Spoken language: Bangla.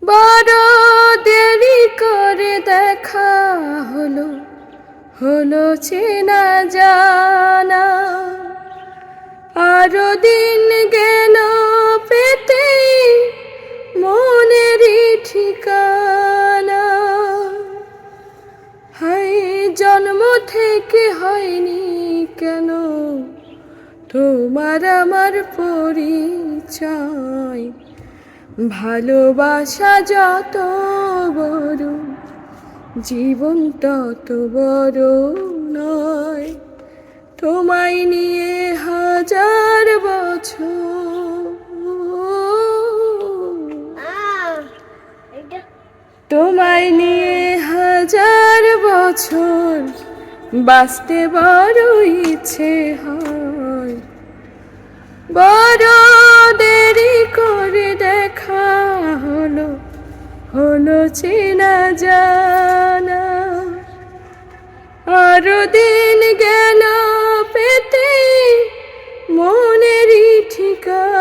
বড় দেরি করে দেখা হলো, হলো চেনা জানা। আরো দিন গেল পেতে মনেরই ঠিকানা। হাই জন্ম থেকে হয়নি কেন তোমার আমার পরিচয়। ভালোবাসা যত বড় জীবন তত বড় নয়। তোমায় নিয়ে হাজার বছর, তোমায় নিয়ে হাজার বছর বাঁচতে বড় ইচ্ছে হয়। বড় দেরি করে দেখা হলো, হলো চেনা জানা। আরো দিন গেল পেতে মনেরই ঠিকানা।